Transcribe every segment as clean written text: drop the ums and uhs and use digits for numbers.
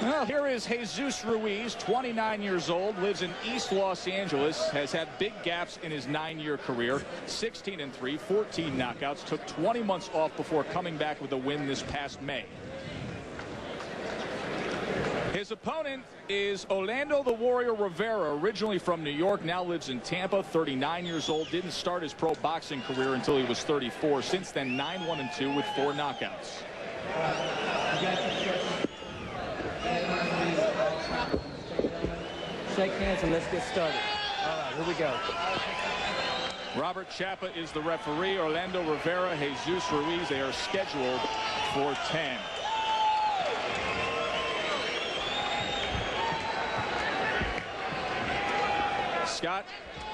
Well, here is Jesus Ruiz, 29 years old, lives in East Los Angeles, has had big gaps in his 9-year career, 16-3, 14 knockouts, took 20 months off before coming back with a win this past May. His opponent is Orlando the Warrior Rivera, originally from New York, now lives in Tampa, 39 years old, didn't start his pro boxing career until he was 34. Since then, 9-1-2 with 4 knockouts. Shake hands and let's get started. All right, here we go. Robert Chapa is the referee. Orlando Rivera, Jesus Ruiz, they are scheduled for 10. Scott,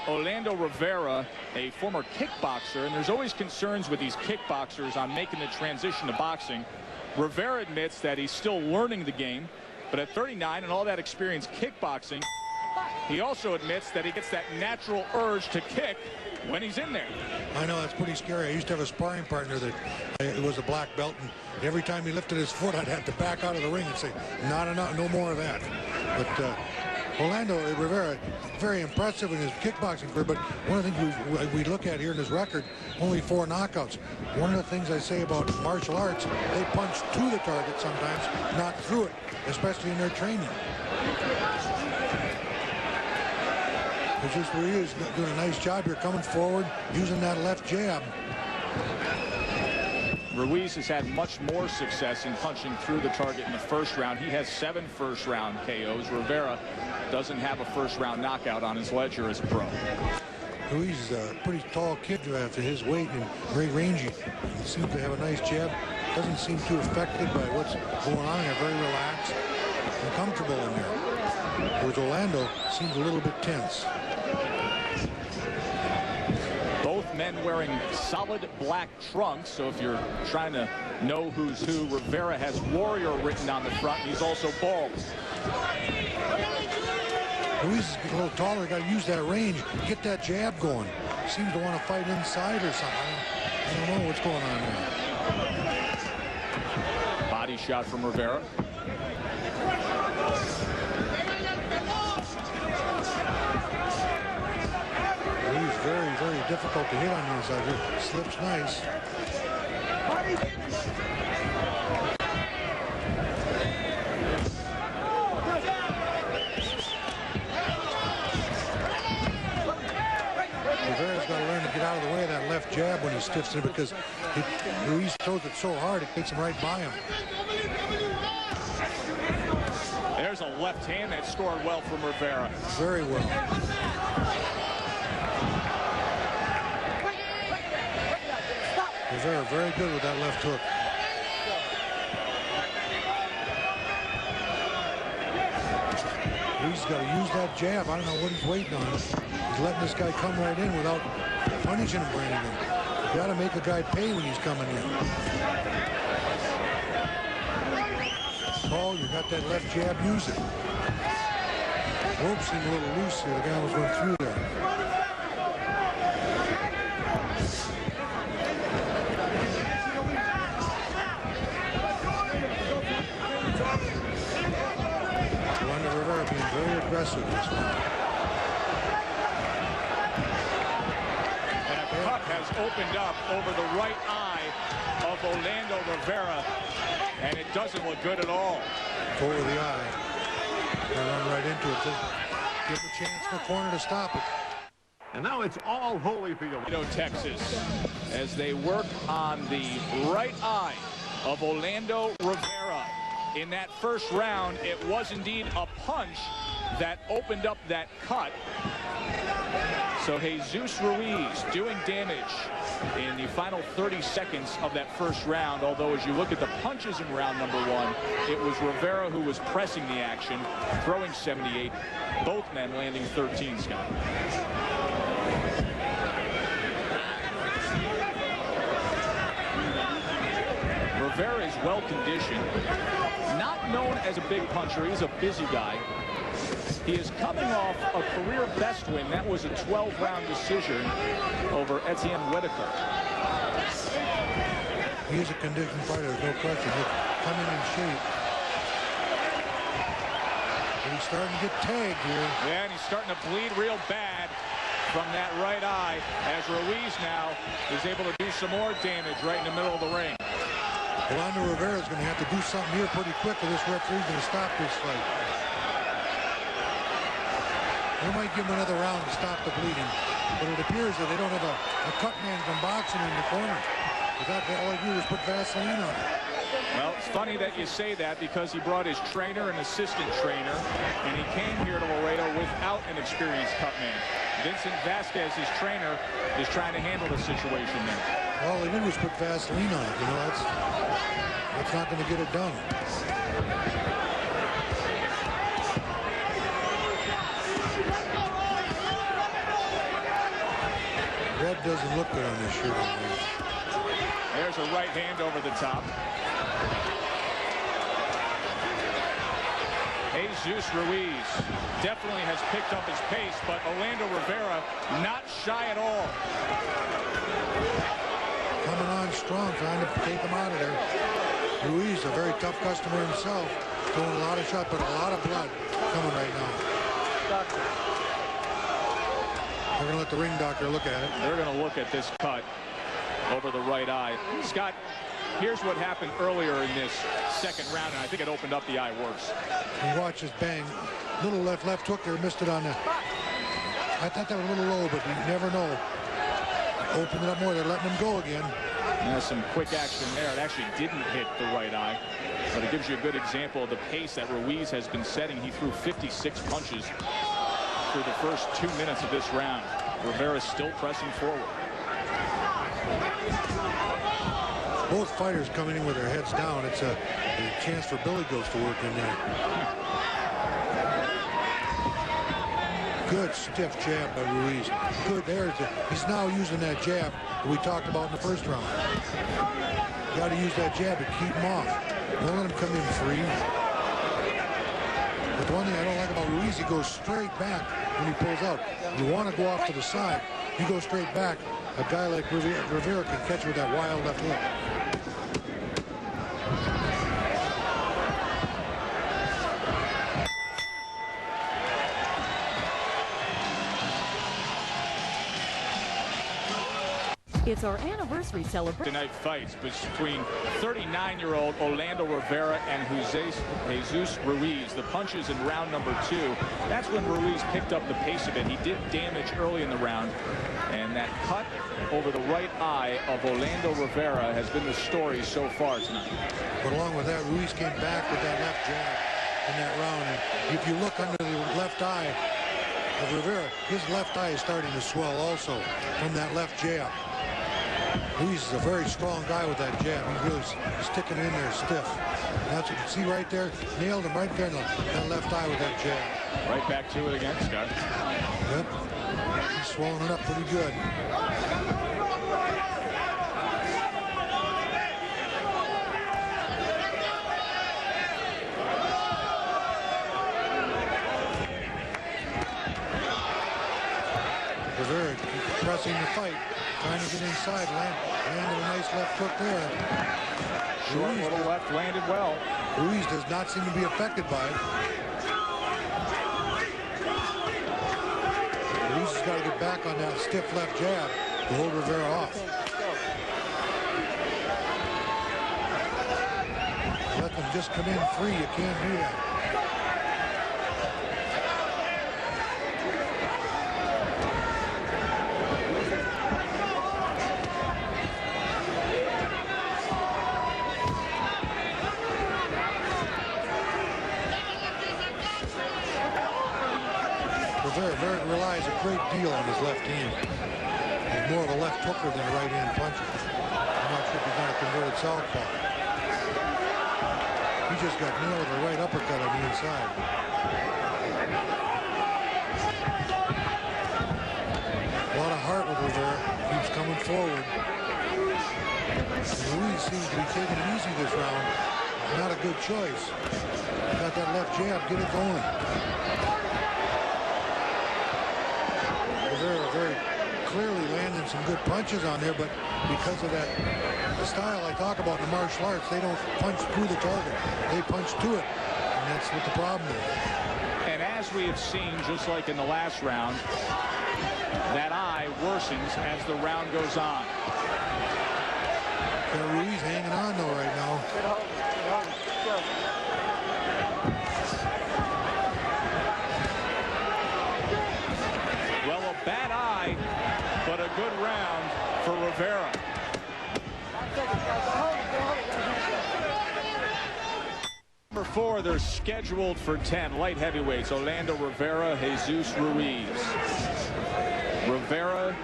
Orlando Rivera, a former kickboxer, and there's always concerns with these kickboxers on making the transition to boxing. Rivera admits that he's still learning the game, but at 39 and all that experience kickboxing, he also admits that he gets that natural urge to kick when he's in there. I know, that's pretty scary. I used to have a sparring partner that it was a black belt, and every time he lifted his foot, I'd have to back out of the ring and say, not enough, no more of that. But Orlando Rivera, very impressive in his kickboxing career, but one of the things we look at here in his record, only 4 knockouts. One of the things I say about martial arts, they punch to the target sometimes, not through it, especially in their training. Jesus Ruiz doing a nice job here, coming forward, using that left jab. Ruiz has had much more success in punching through the target in the first round. He has 7 first-round KOs. Rivera doesn't have a first-round knockout on his ledger as a pro. Ruiz is a pretty tall kid after his weight and very rangy. He seems to have a nice jab. Doesn't seem too affected by what's going on here. Very relaxed and comfortable in there. Whereas Orlando seems a little bit tense. Both men wearing solid black trunks, so if you're trying to know who's who, Rivera has Warrior written on the front. He's also bald. Ruiz is a little taller, got to use that range, get that jab going. Seems to want to fight inside or something. I don't know what's going on there. Body shot from Rivera. Ruiz very, very difficult to hit on the inside here. Slips nice. Rivera's got to learn to get out of the way of that left jab when he stiffs it, because Ruiz throws it so hard it takes him right by him. There's a left hand that scored well from Rivera. Very well. Rivera very good with that left hook. Ruiz's got to use that jab. I don't know what he's waiting on. He's letting this guy come right in without punishing him for anything. You got to make a guy pay when he's coming in. Oh, you got that left jab, use it. Rope seemed a little loose here. The guy was going through there. Rivera being very aggressive this one. And a cut has opened up over the right eye of Orlando Rivera, and it doesn't look good at all. Over the eye. They run right into it. Give a chance in the corner to stop it. And now it's all Holyfield. Texas, as they work on the right eye of Orlando Rivera. In that first round, it was indeed a punch that opened up that cut. So Jesus Ruiz doing damage in the final 30 seconds of that first round, although as you look at the punches in round number 1, it was Rivera who was pressing the action, throwing 78, both men landing 13, Scott. Rivera is well conditioned, not known as a big puncher. He's a busy guy. He is coming off a career best win. That was a 12-round decision over Etienne Whitaker. He is a conditioned fighter, there's no question. He's coming in shape. And he's starting to get tagged here. Yeah, and he's starting to bleed real bad from that right eye as Ruiz now is able to do some more damage right in the middle of the ring. Orlando Rivera is going to have to do something here pretty quick, or this referee's going to stop this fight. They might give him another round to stop the bleeding, but it appears that they don't have a cut man from boxing in the corner. All he did was put Vaseline on it. Well, it's funny that you say that because he brought his trainer and assistant trainer, and he came here to Laredo without an experienced cut man. Vincent Vasquez, his trainer, is trying to handle the situation there. All they did was put Vaseline on it. You know, that's not going to get it done. Red doesn't look good on this shirt. There's a right hand over the top. Jesus Ruiz definitely has picked up his pace, but Orlando Rivera not shy at all. Coming on strong, trying to take him out of there. Ruiz, a very tough customer himself, throwing a lot of shots, but a lot of blood coming right now. Doctor. They're going to let the ring doctor look at it. They're going to look at this cut over the right eye. Scott, here's what happened earlier in this second round, and I think it opened up the eye worse. You watch this bang. Little left hook there, missed it on the... I thought that was a little low, but you never know. Opened it up more. They're letting him go again. Yeah, some quick action there. It actually didn't hit the right eye, but it gives you a good example of the pace that Ruiz has been setting. He threw 56 punches through the first 2 minutes of this round. Rivera's still pressing forward. Both fighters coming in with their heads down. It's a chance for Billy Ghost to work in there. Good stiff jab by Ruiz. Good. He's now using that jab that we talked about in the first round. Got to use that jab to keep him off. Don't let him come in free. But the one thing I don't like about Ruiz, he goes straight back when he pulls out. You want to go off to the side. You go straight back. A guy like Rivera can catch with that wild left hook. It's our anniversary celebration. Tonight fights between 39-year-old Orlando Rivera and Jesus Ruiz. The punches in round number 2. That's when Ruiz picked up the pace a bit. He did damage early in the round. And that cut over the right eye of Orlando Rivera has been the story so far tonight. But along with that, Ruiz came back with that left jab in that round. And if you look under the left eye of Rivera, his left eye is starting to swell also from that left jab. Ruiz is a very strong guy with that jab. He's really sticking in there stiff. And that's what you can see right there. Nailed him right there in that left eye with that jab. Right back to it again, Scott. Yep. He's swelling it up pretty good. Rivera pressing the fight, trying to get inside. Landed a nice left hook there. Short little left landed well. Ruiz does not seem to be affected by it. Ruiz has got to get back on that stiff left jab to hold Rivera off. Let them just come in free. You can't do that. Rivera relies a great deal on his left hand. He's more of a left hooker than a right hand puncher. I'm not sure if he's not a converted southpaw. He just got nailed with a right uppercut on the inside. A lot of heart with Rivera. Keeps coming forward. Ruiz seems to be taking it easy this round. Not a good choice. Got that left jab. Get it going. Very clearly landing some good punches on there, but because of that, the style I talk about in the martial arts, they don't punch through the target. They punch to it, and that's what the problem is. as we have seen, just like in the last round, that eye worsens as the round goes on. Ruiz hanging on though right now. Well, a bad eye, but a good round for Rivera. Number 4, they're scheduled for 10 light heavyweights. Orlando Rivera, Jesus Ruiz. Rivera,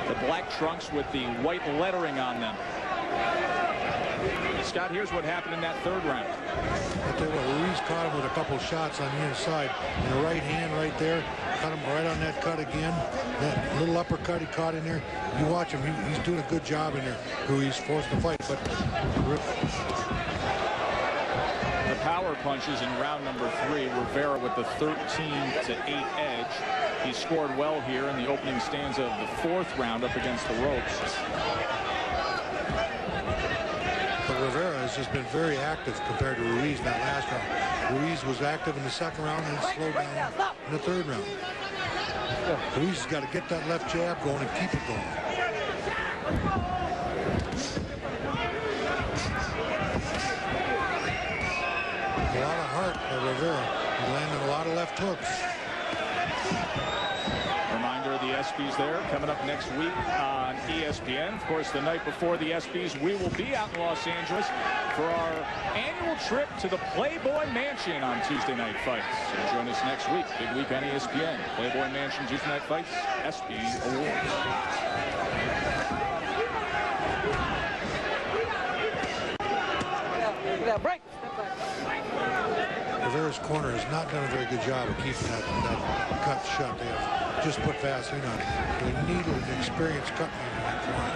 the black trunks with the white lettering on them. Scott, here's what happened in that third round. I'll tell you what, Ruiz caught him with a couple shots on the inside. And the right hand right there, caught him right on that cut again. That little uppercut he caught in there. You watch him, he's doing a good job in there. Ruiz forced the fight, but the power punches in round number 3. Rivera with the 13-8 edge. He scored well here in the opening stanza of the 4th round up against the ropes. But Rivera has just been very active compared to Ruiz in that last round. Ruiz was active in the 2nd round and slowed down in the 3rd round. Ruiz has got to get that left jab going and keep it going. A lot of heart by Rivera. He landed a lot of left hooks. Reminder of the ESPYs there coming up next week on ESPN. Of course, the night before the ESPYs, we will be out in Los Angeles for our annual trip to the Playboy Mansion on Tuesday Night Fights. So join us next week. Big week on ESPN. Playboy Mansion, Tuesday Night Fights, ESPY Awards. Break. Rivera's corner has not done a very good job of keeping that cut shut. They have just put Vaseline on it. They need an experienced cut man in that corner.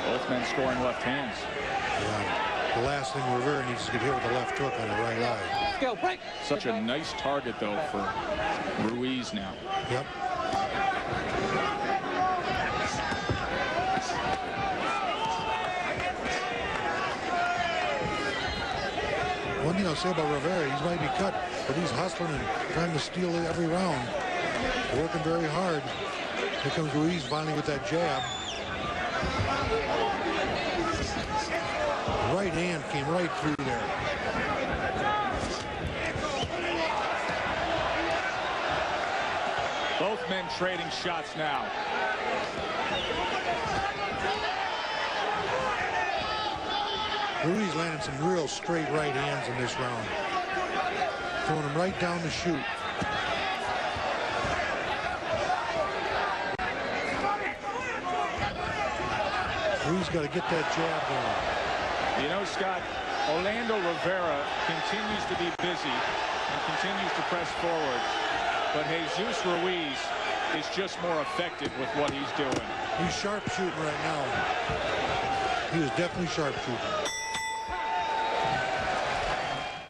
Both men scoring left hands. Yeah. The last thing Rivera needs to get hit with the left hook on the right eye. Go, break. Such a nice target, though, for Ruiz now. Yep. One thing I'll say about Rivera, he might be cut, but he's hustling and trying to steal every round. Working very hard. Here comes Ruiz finally with that jab. Right hand came right through there. Both men trading shots now. Ruiz landed some real straight right hands in this round. Throwing him right down the chute. Ruiz got to get that jab going. You know, Scott, Orlando Rivera continues to be busy and continues to press forward. But Jesus Ruiz is just more effective with what he's doing. He's sharpshooting right now. He was definitely sharpshooting.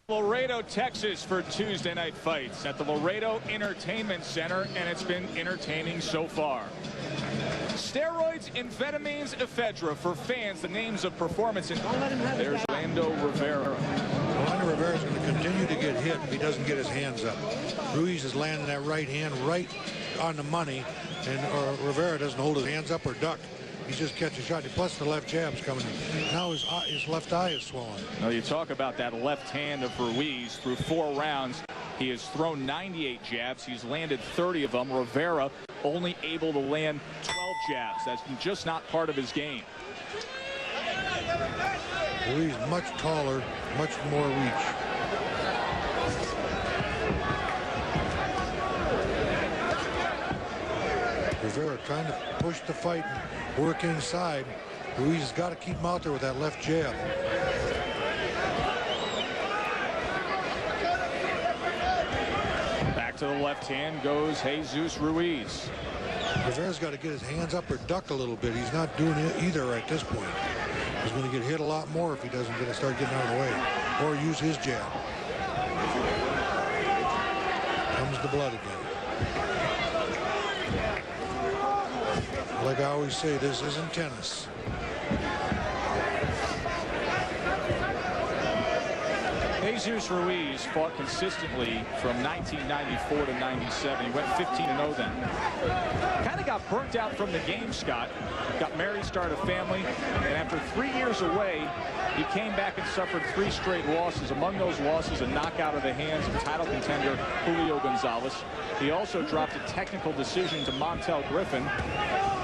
Laredo, Texas for Tuesday Night Fights at the Laredo Entertainment Center, and it's been entertaining so far. Steroids, amphetamines, ephedra for fans, the names of performance. And there's Orlando Rivera. Orlando Rivera is going to continue to get hit if he doesn't get his hands up. Ruiz is landing that right hand right on the money, and Rivera doesn't hold his hands up or duck. He's just catching a shot. Plus the left jab's coming in. Now his left eye is swollen. Now you talk about that left hand of Ruiz through 4 rounds. He has thrown 98 jabs. He's landed 30 of them. Rivera only able to land 12 jabs. That's just not part of his game. Ruiz much taller, much more reach. Rivera trying to push the fight and work inside. Ruiz has got to keep him out there with that left jab. Back to the left hand goes Jesus Ruiz. Rivera's got to get his hands up or duck a little bit. He's not doing it either at this point. He's going to get hit a lot more if he doesn't start getting out of the way or use his jab. Comes the blood again. Like I always say, this isn't tennis. Jesus Ruiz fought consistently from 1994 to 97. He went 15-0 then. Kind of got burnt out from the game, Scott. Got married, started a family, and after 3 years away, he came back and suffered 3 straight losses. Among those losses, a knockout of the hands of title contender Julio Gonzalez. He also dropped a technical decision to Montel Griffin.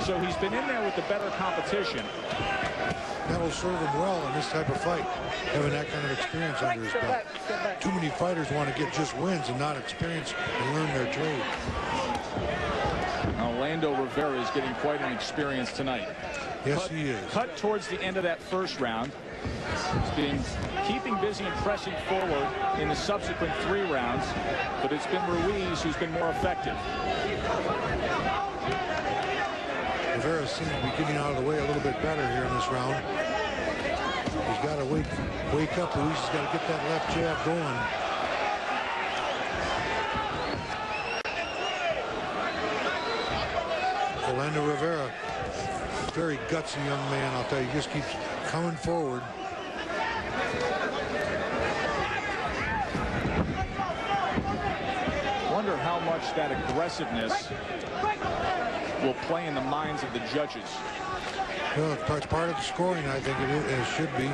So he's been in there with the better competition. That will serve him well in this type of fight, having that kind of experience under his belt. Too many fighters want to get just wins and not experience and learn their trade. Orlando Rivera is getting quite an experience tonight. Yes, he is. Cut towards the end of that first round. He's been keeping busy and pressing forward in the subsequent 3 rounds, but it's been Ruiz who's been more effective. Rivera seems to be getting out of the way a little bit better here in this round. He's got to wake up. Ruiz has got to get that left jab going. Orlando Rivera, very gutsy young man, I'll tell you. He just keeps coming forward. Wonder how much that aggressiveness will play in the minds of the judges. Well, it's part of the scoring, I think it should be.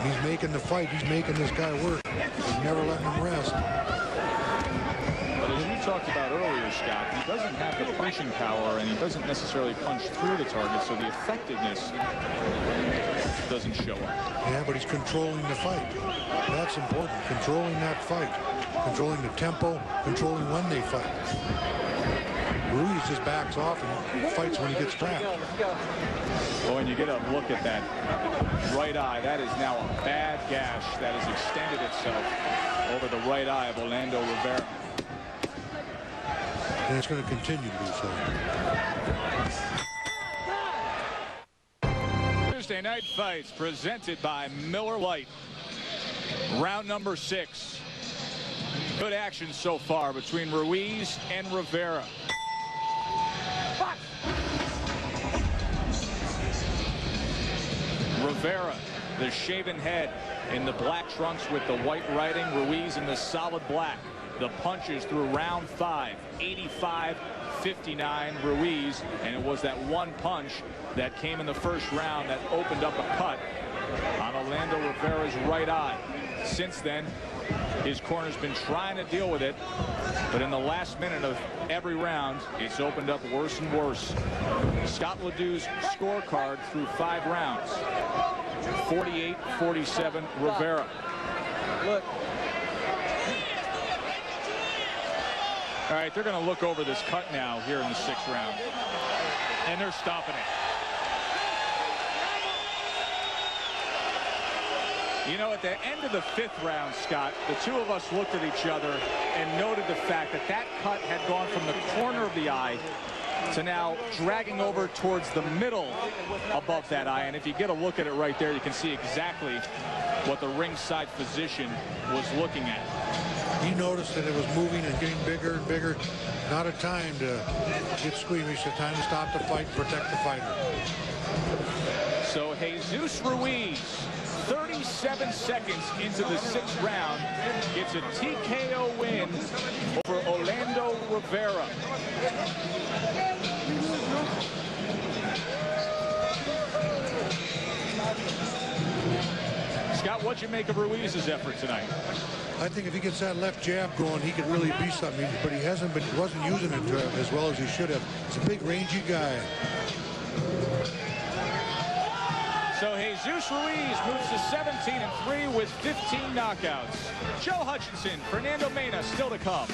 He's making the fight. He's making this guy work. He's never letting him rest. But as you talked about earlier, Scott, he doesn't have the punching power, and he doesn't necessarily punch through the target, so the effectiveness doesn't show up. Yeah, but he's controlling the fight. That's important. Controlling that fight. Controlling the tempo. Controlling when they fight. Ruiz just backs off and fights when he gets trapped. Oh, and you get a look at that right eye. That is now a bad gash that has extended itself over the right eye of Orlando Rivera. And it's going to continue to do so. Thursday Night Fights presented by Miller Lite. Round number 6. Good action so far between Ruiz and Rivera. Rivera, the shaven head in the black trunks with the white writing. Ruiz in the solid black. The punches through round 5, 85-59 Ruiz, and it was that one punch that came in the first round that opened up a cut on Orlando Rivera's right eye. Since then, his corner's been trying to deal with it, but in the last minute of every round, it's opened up worse and worse. Scott Ledoux's scorecard through 5 rounds. 48-47 Rivera. Look. All right, they're going to look over this cut now here in the 6th round. And they're stopping it. You know, at the end of the 5th round, Scott, the two of us looked at each other and noted the fact that that cut had gone from the corner of the eye to now dragging over towards the middle above that eye. And if you get a look at it right there, you can see exactly what the ringside physician was looking at. He noticed that it was moving and getting bigger and bigger. Not a time to get squeamish. A time to stop the fight and protect the fighter. So Jesus Ruiz, 37 seconds into the 6th round, gets a TKO win over Orlando Rivera. Scott, what'd you make of Ruiz's effort tonight? I think if he gets that left jab going, he could really be something. But he wasn't using it as well as he should have. He's a big, rangy guy. So Jesus Ruiz moves to 17-3 with 15 knockouts. Joe Hutchinson, Fernando Mena still to come.